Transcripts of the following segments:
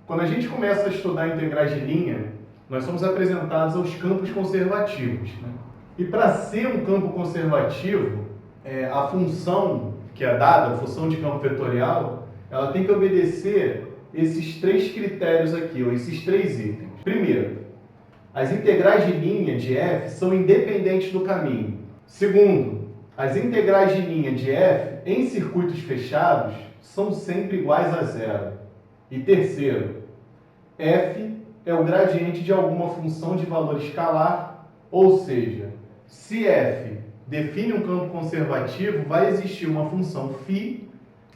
Quando a gente começa a estudar integrais de linha, nós somos apresentados aos campos conservativos, né? E para ser um campo conservativo, a função que é dada, a função de campo vetorial, ela tem que obedecer esses três critérios aqui, ou esses três itens. Primeiro, as integrais de linha de f são independentes do caminho. Segundo, as integrais de linha de f em circuitos fechados são sempre iguais a zero. E terceiro, f é o gradiente de alguma função de valor escalar, ou seja, se f define um campo conservativo, vai existir uma função φ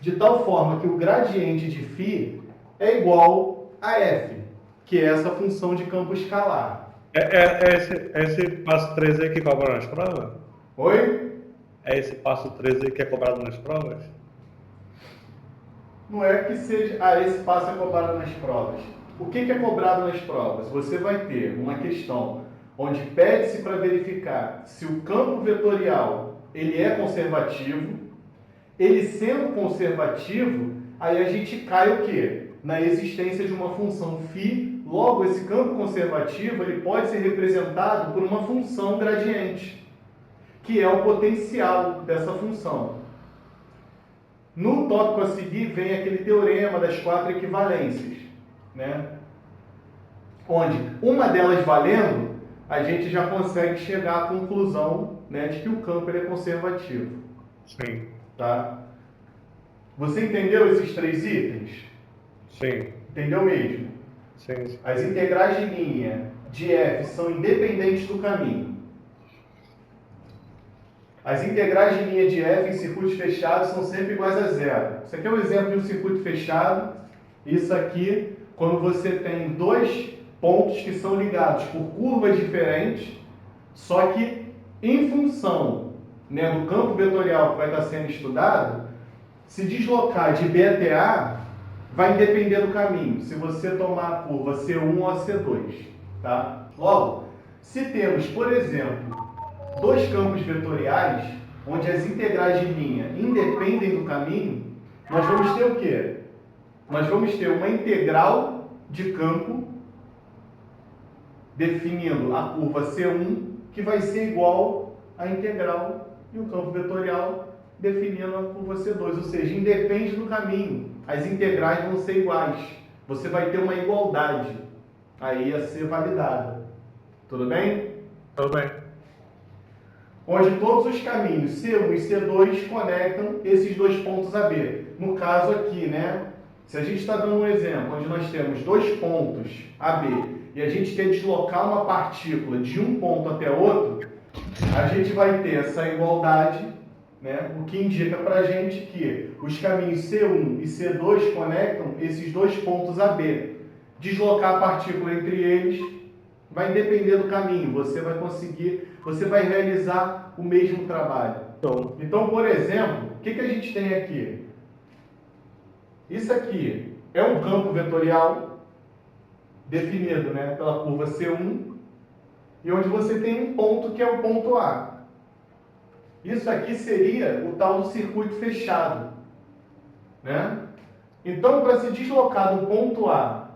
de tal forma que o gradiente de φ é igual a f, que é essa função de campo escalar. Esse passo 3 aí que cobra nas provas? Oi? É esse passo 3 aí que é cobrado nas provas? Não é que seja... esse passo é cobrado nas provas. O que é cobrado nas provas? Você vai ter uma questão onde pede-se para verificar se o campo vetorial ele é conservativo. Ele sendo conservativo, aí a gente cai o quê? Na existência de uma função φ. Logo, esse campo conservativo ele pode ser representado por uma função gradiente, que é o potencial dessa função. No tópico a seguir vem aquele teorema das quatro equivalências, né? Onde uma delas valendo, a gente já consegue chegar à conclusão, né, de que o campo ele é conservativo. Sim. Tá? Você entendeu esses três itens? Sim. Entendeu mesmo? Sim. As integrais de linha de f são independentes do caminho. As integrais de linha de f em circuitos fechados são sempre iguais a zero. Isso aqui é um exemplo de um circuito fechado. Isso aqui, quando você tem dois pontos que são ligados por curvas diferentes, só que em função, né, do campo vetorial que vai estar sendo estudado, se deslocar de B até A, vai depender do caminho, se você tomar a curva C1 ou a C2. Tá? Logo, se temos, por exemplo, dois campos vetoriais, onde as integrais de linha independem do caminho, nós vamos ter o quê? Nós vamos ter uma integral de campo definindo a curva C1, que vai ser igual à integral e o campo vetorial definindo a curva C2, ou seja, independe do caminho. As integrais vão ser iguais. Você vai ter uma igualdade aí a ser validada. Tudo bem? Tudo bem. Onde todos os caminhos C1 e C2 conectam esses dois pontos AB. No caso aqui, né? Se a gente está dando um exemplo onde nós temos dois pontos AB e a gente quer deslocar uma partícula de um ponto até outro, a gente vai ter essa igualdade, né? O que indica para a gente que os caminhos C1 e C2 conectam esses dois pontos AB. Deslocar a partícula entre eles vai depender do caminho, você vai conseguir, você vai realizar o mesmo trabalho. Então, por exemplo, o que a gente tem aqui? Isso aqui é um campo vetorial definido, né, pela curva C1, e onde você tem um ponto que é o ponto A. Isso aqui seria o tal do circuito fechado, né? Então, para se deslocar do ponto A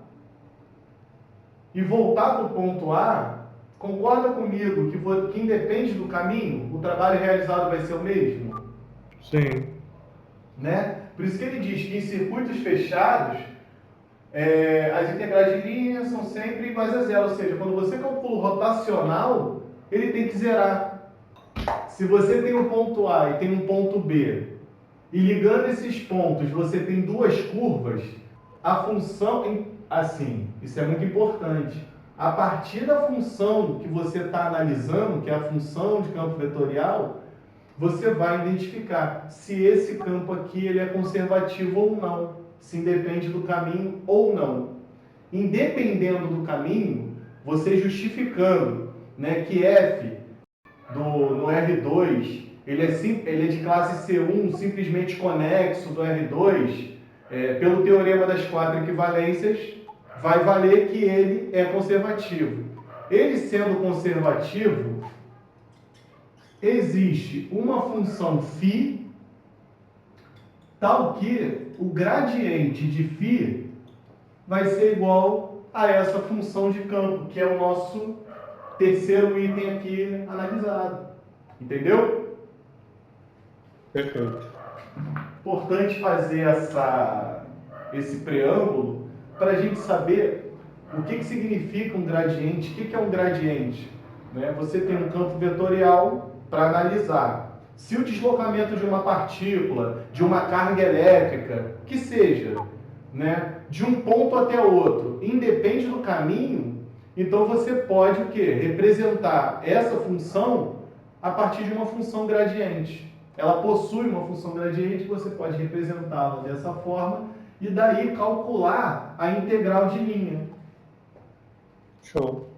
e voltar para o ponto A, concorda comigo que independe do caminho, o trabalho realizado vai ser o mesmo? Sim. Né? Por isso que ele diz que em circuitos fechados, as integrais de linha são sempre iguais a zero. Ou seja, quando você calcula o rotacional, ele tem que zerar. Se você tem um ponto A e tem um ponto B, e ligando esses pontos você tem duas curvas, a função, assim, isso é muito importante. A partir da função que você está analisando, que é a função de campo vetorial, você vai identificar se esse campo aqui ele é conservativo ou não, se independe do caminho ou não. Independendo do caminho, você justificando, né, que f no R2 ele é de classe C1 simplesmente conexo do R2, pelo teorema das quatro equivalências, vai valer que ele é conservativo. Ele sendo conservativo, existe uma função φ tal que o gradiente de φ vai ser igual a essa função de campo, que é o nosso terceiro item aqui analisado. Entendeu? Perfeito. Importante fazer esse preâmbulo para a gente saber o que significa um gradiente, o que é um gradiente. Né? Você tem um campo vetorial para analisar. Se o deslocamento de uma partícula, de uma carga elétrica, que seja, né, de um ponto até outro, independe do caminho, então você pode o quê? Representar essa função a partir de uma função gradiente. Ela possui uma função gradiente, você pode representá-la dessa forma e daí calcular a integral de linha. Show.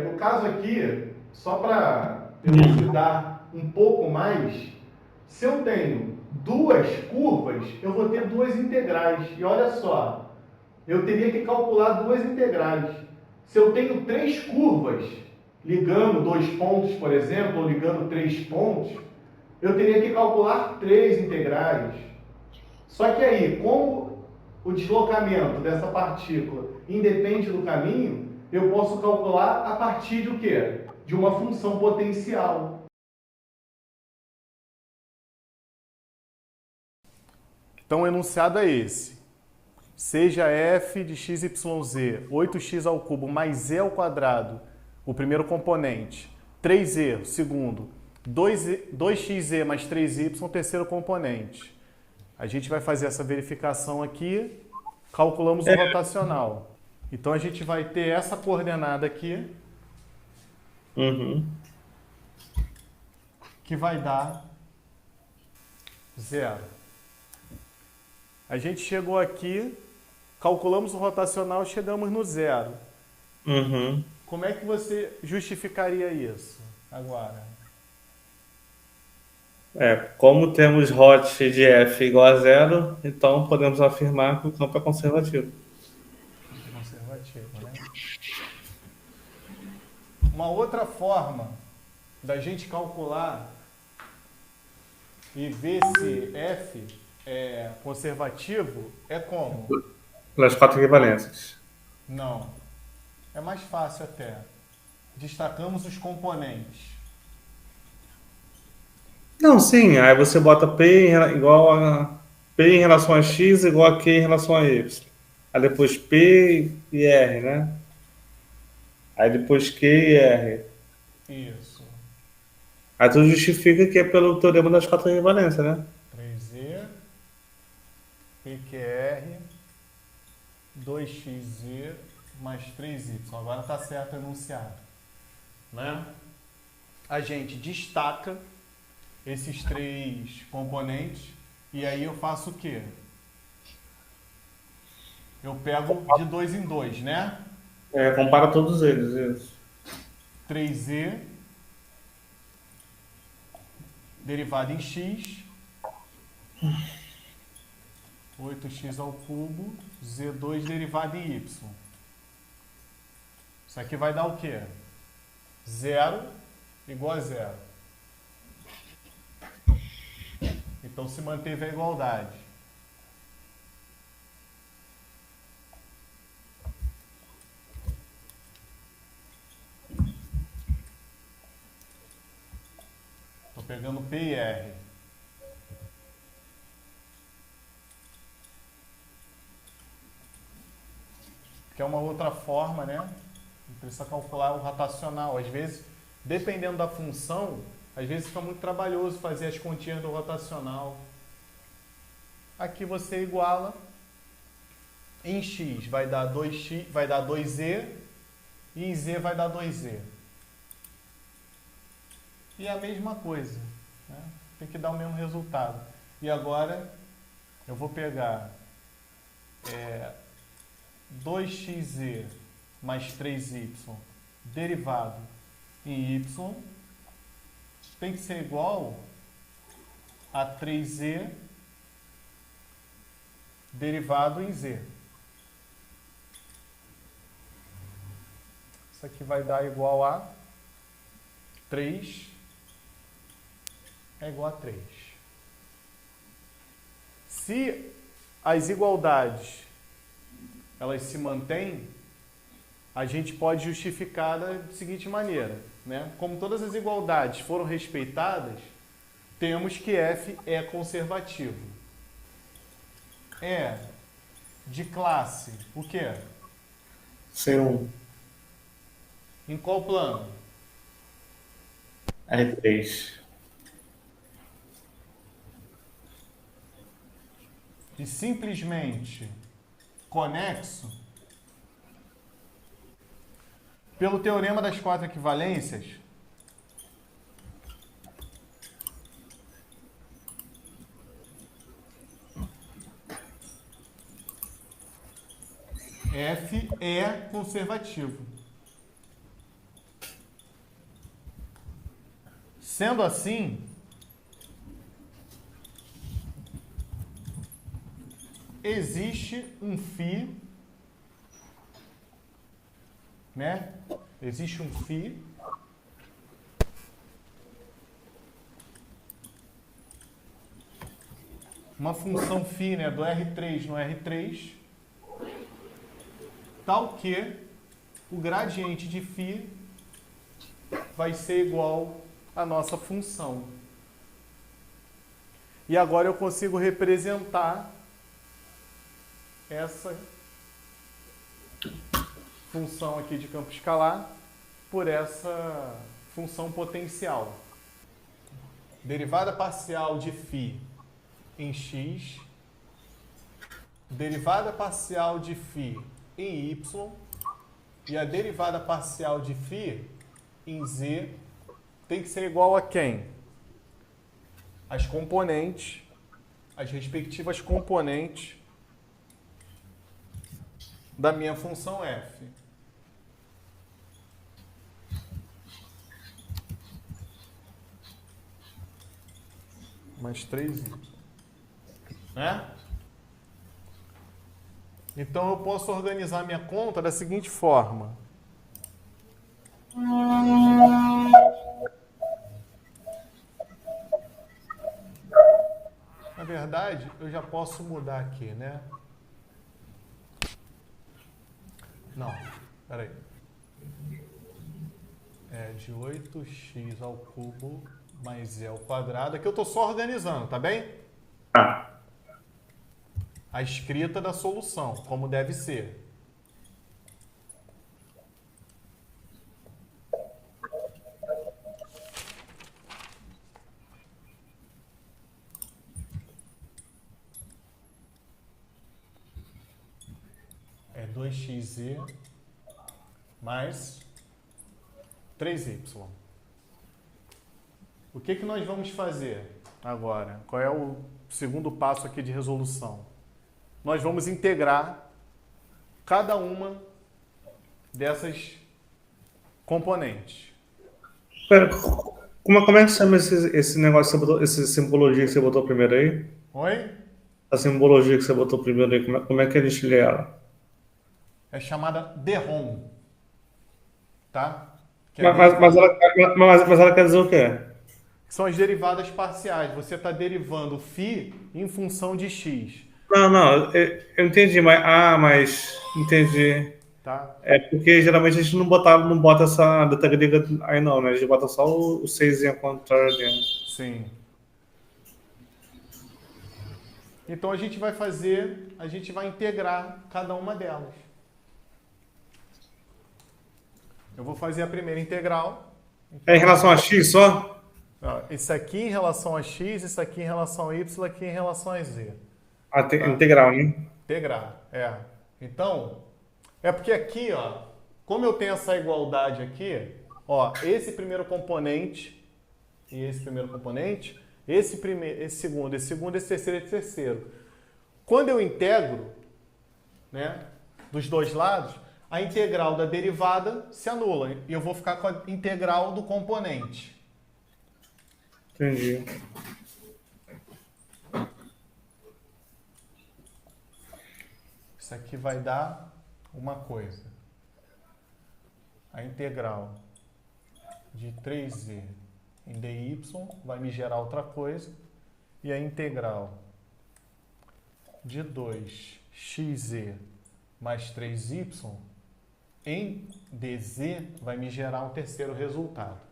No caso aqui, só para elucidar um pouco mais, se eu tenho duas curvas, eu vou ter duas integrais. E olha só, eu teria que calcular duas integrais. Se eu tenho três curvas, ligando dois pontos, por exemplo, ou ligando três pontos, eu teria que calcular três integrais. Só que aí, como o deslocamento dessa partícula independe do caminho, eu posso calcular a partir do quê? De uma função potencial. Então o enunciado é esse. Seja f de x, y, z, 8x ao cubo mais z ao quadrado, o primeiro componente, 3z, o segundo, 2xz mais 3y, o terceiro componente. A gente vai fazer essa verificação aqui, calculamos o rotacional. Então a gente vai ter essa coordenada aqui, que vai dar 0. A gente chegou aqui, calculamos o rotacional e chegamos no 0. Como é que você justificaria isso agora? Como temos hot de f igual a 0, então podemos afirmar que o campo é conservativo. Conservativo, né? Uma outra forma da gente calcular e ver se f é conservativo é como? Pelas quatro equivalências. Não. É mais fácil até. Destacamos os componentes. Não, sim, aí você bota P igual a P em relação a X igual a Q em relação a Y. Aí depois P e R, né? Aí depois Q e R. Isso. Aí tu justifica que é pelo teorema das quatro equivalências, né? 3Z, PQR, 2XZ mais 3Y. Agora está certo o enunciado. Né? A gente destaca esses três componentes e aí eu faço o quê? Eu pego de 2 em 2, né? Compara todos eles, isso. 3Z derivado em x, 8x ao cubo, Z2 derivado em y. Isso aqui vai dar o quê? 0 igual a 0. Então se manteve a igualdade. Estou pegando P e R. Que é uma outra forma, né? Precisa calcular o rotacional. Às vezes, dependendo da função, às vezes fica muito trabalhoso fazer as continhas do rotacional. Aqui você iguala. Em x vai dar 2x, vai dar 2z e em z vai dar 2z. E é a mesma coisa, né? Tem que dar o mesmo resultado. E agora eu vou pegar 2xz mais 3y derivado em y tem que ser igual a 3z derivado em z. Isso aqui vai dar igual a 3 é igual a 3. Se as igualdades elas se mantêm, a gente pode justificar da seguinte maneira, né? Como todas as igualdades foram respeitadas, temos que f é conservativo. É de classe o quê? C1, Em qual plano? R3. E simplesmente conexo pelo teorema das quatro equivalências, F é conservativo. Sendo assim, existe um φ, né? Existe um φ uma função φ, né, do R3 no R3, tal que o gradiente de φ vai ser igual à nossa função. E agora eu consigo representar essa função aqui de campo escalar por essa função potencial. Derivada parcial de φ em x, derivada parcial de φ em y e a derivada parcial de φ em z tem que ser igual a quem? As componentes, as respectivas componentes da minha função f. Mais 3y. Né? Então eu posso organizar minha conta da seguinte forma. Na verdade, eu já posso mudar aqui, né? Não, peraí. É de 8x ao cubo mais z ao quadrado. Aqui eu estou só organizando, tá bem? Tá. A escrita da solução, como deve ser. É 2xz mais 3y. O que nós vamos fazer agora? Qual é o segundo passo aqui de resolução? Nós vamos integrar cada uma dessas componentes. Pera, como é que chama esse negócio que você botou, essa simbologia que você botou primeiro aí? Oi? A simbologia que você botou primeiro aí, como é que a gente lê ela? É chamada DROM. Tá? Que Mas ela quer dizer o quê? são as derivadas parciais. Você está derivando φ em função de x. Não, eu entendi, mas entendi. Tá? É porque geralmente a gente não bota essa data grega aí não, né? A gente bota só o 6 ao contrário ali. Sim. Então a gente vai integrar cada uma delas. Eu vou fazer a primeira integral. É em relação a x só? Isso aqui em relação a x, isso aqui em relação a y, isso aqui em relação a z. Integral, né? Integrar, é. Então, é porque aqui, ó, como eu tenho essa igualdade aqui, ó, esse primeiro componente e esse primeiro componente, esse segundo, esse terceiro. Quando eu integro, né, dos dois lados, a integral da derivada se anula e eu vou ficar com a integral do componente. Entendi. Isso aqui vai dar uma coisa. A integral de 3z em dy vai me gerar outra coisa. E a integral de 2xz mais 3y em dz vai me gerar um terceiro resultado.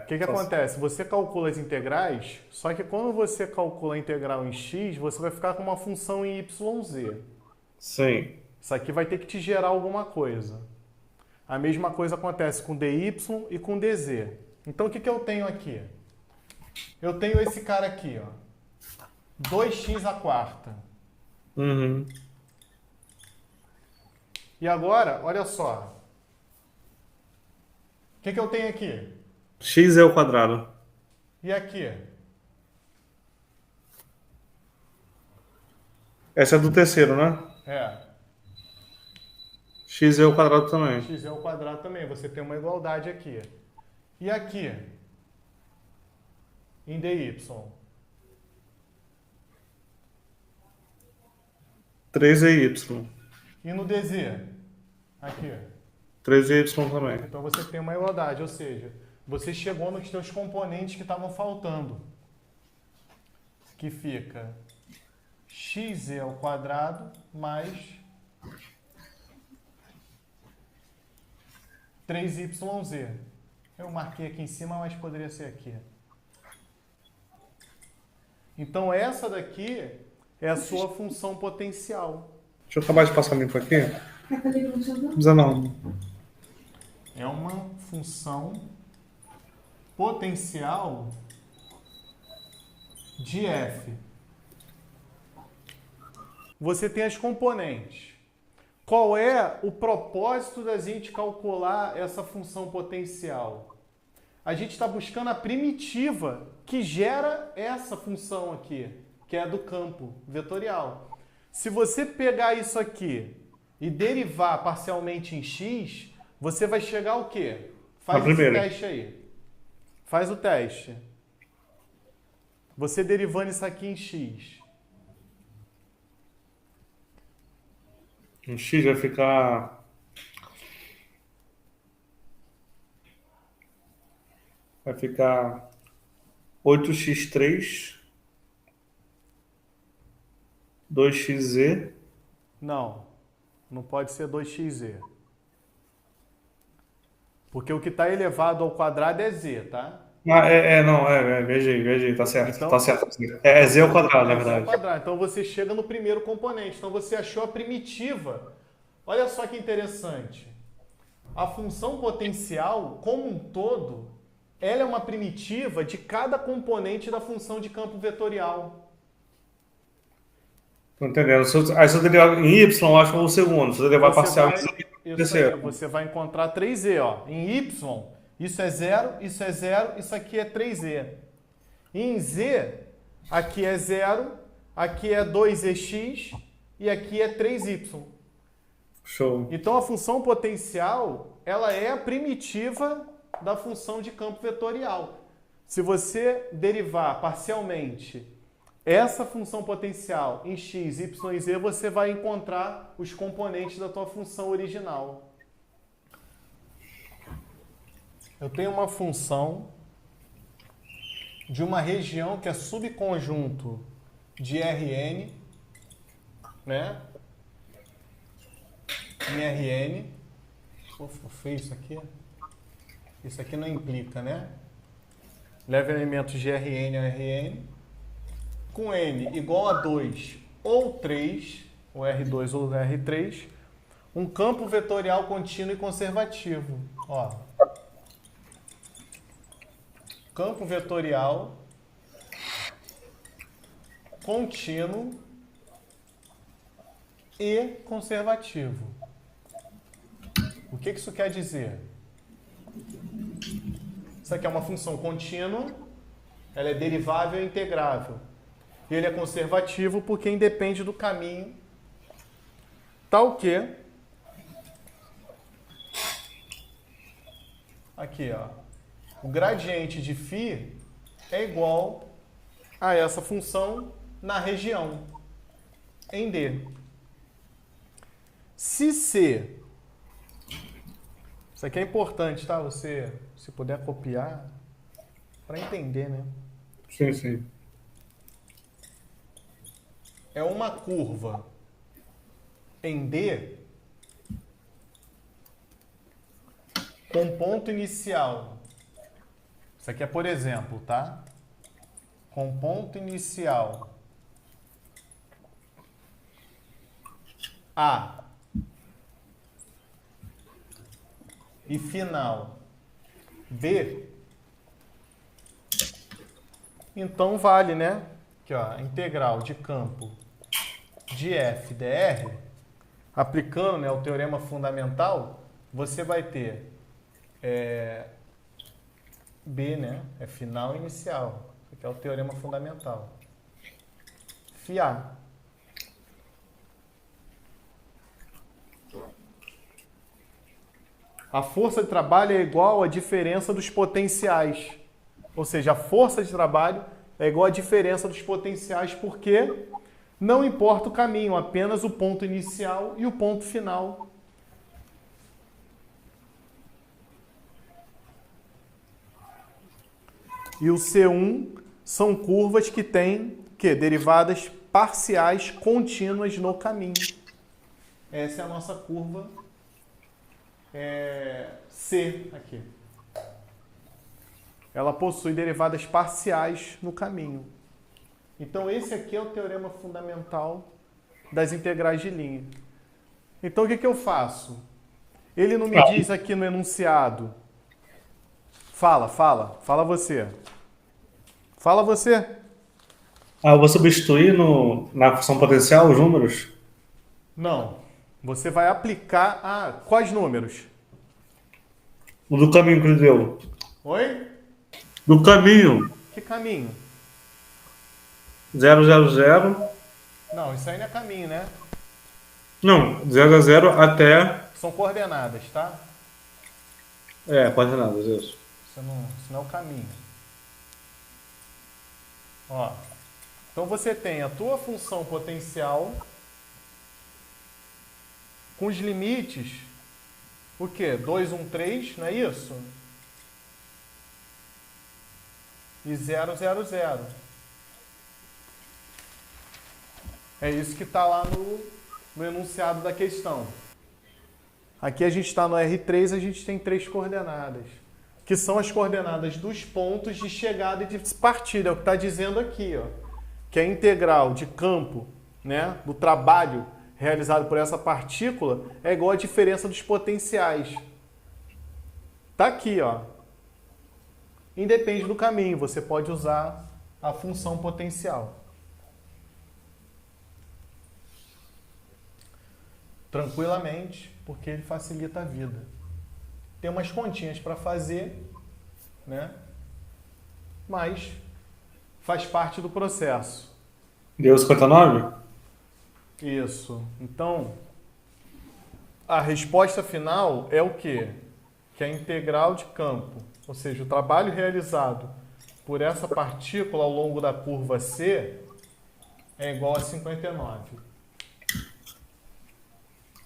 O que acontece? Você calcula as integrais, só que quando você calcula a integral em x, você vai ficar com uma função em yz. Sim. Isso aqui vai ter que te gerar alguma coisa. A mesma coisa acontece com dy e com dz. Então o que eu tenho aqui? Eu tenho esse cara aqui, ó. 2x à quarta. Uhum. E agora, olha só. O que eu tenho aqui? X é o quadrado. E aqui? Essa é do terceiro, né? É. X é o quadrado também. X é o quadrado também. Você tem uma igualdade aqui. E aqui? Em dy? 3y. E no dz? Aqui. 3y também. Então você tem uma igualdade, ou seja, você chegou nos seus componentes que estavam faltando. Que fica x ao quadrado mais 3yz. Eu marquei aqui em cima, mas poderia ser aqui. Então essa daqui é a sua função potencial. Deixa eu acabar de passar limpo aqui. Não precisa não. É uma função potencial de f. Você tem as componentes. Qual é o propósito da gente calcular essa função potencial? A gente está buscando a primitiva que gera essa função aqui, que é a do campo vetorial. Se você pegar isso aqui e derivar parcialmente em x, você vai chegar ao quê? Faz esse teste aí. Faz o teste. Você derivando isso aqui em x. O x vai ficar... Vai ficar 8x3, 2xz. Não, não pode ser 2xz. Porque o que está elevado ao quadrado é z, tá? Viajei, tá certo, Então, tá certo. É z ao quadrado, na verdade. Z ao quadrado. Então você chega no primeiro componente. Então você achou a primitiva. Olha só que interessante. A função potencial, como um todo, ela é uma primitiva de cada componente da função de campo vetorial. Tô entendendo. Aí se eu derivar em y, eu acho que é o segundo. Se eu derivar parcial, você vai encontrar 3z. Ó. Em y, isso é 0, isso é 0, isso aqui é 3z. Em z, aqui é 0, aqui é 2x e aqui é 3y. Show. Então a função potencial, ela é a primitiva da função de campo vetorial. Se você derivar parcialmente essa função potencial em x, y e z, você vai encontrar os componentes da tua função original. Eu tenho uma função de uma região que é subconjunto de Rn, né? Em Rn. Pô, ficou feio isso aqui. Isso aqui não implica, né? Leva elementos de Rn a Rn. Com n igual a 2 ou 3, ou R2 ou R3, um campo vetorial contínuo e conservativo. Ó. Campo vetorial contínuo e conservativo. O que isso quer dizer? Isso aqui é uma função contínua, ela é derivável e integrável. E ele é conservativo porque independe do caminho, tal que aqui, ó, o gradiente de φ é igual a essa função na região, em D. Se C, isso aqui é importante, tá? Você, se puder copiar, para entender, né? Sim, sim. É uma curva em D com ponto inicial. Isso aqui é por exemplo, tá? Com ponto inicial A e final B. Então vale, né? Aqui, ó, a integral de campo de f dr, aplicando, né, o teorema fundamental, você vai ter B, né, é final e inicial. Isso aqui é o teorema fundamental. φA. A força de trabalho é igual à diferença dos potenciais. Ou seja, a força de trabalho é igual à diferença dos potenciais, porque não importa o caminho, apenas o ponto inicial e o ponto final. E o C1 são curvas que têm derivadas parciais contínuas no caminho. Essa é a nossa curva C aqui. Ela possui derivadas parciais no caminho. Então, esse aqui é o teorema fundamental das integrais de linha. Então, o que eu faço? Ele não me diz aqui no enunciado. Fala você. Fala você. Eu vou substituir na função potencial os números? Não. Você vai aplicar quais números? O do caminho que ele deu. Oi? Do caminho. Que caminho? 0, 0, 0. Não, isso aí não é caminho, né? Não, 0 a 0 até... São coordenadas, tá? Coordenadas, isso. Isso não é o caminho. Ó. Então você tem a tua função potencial com os limites, o quê? 2, 1, 3, não é isso? E 0, 0, 0. É isso que está lá no enunciado da questão. Aqui a gente está no R3, a gente tem 3 coordenadas, que são as coordenadas dos pontos de chegada e de partida. É o que está dizendo aqui, ó, que a integral de campo, né, do trabalho realizado por essa partícula é igual à diferença dos potenciais. Está aqui, ó. Independe do caminho, você pode usar a função potencial. Tranquilamente, porque ele facilita a vida. Tem umas continhas para fazer, né? Mas faz parte do processo. Deu 59? Isso. Então, a resposta final é o quê? que a integral de campo, ou seja, o trabalho realizado por essa partícula ao longo da curva C é igual a 59.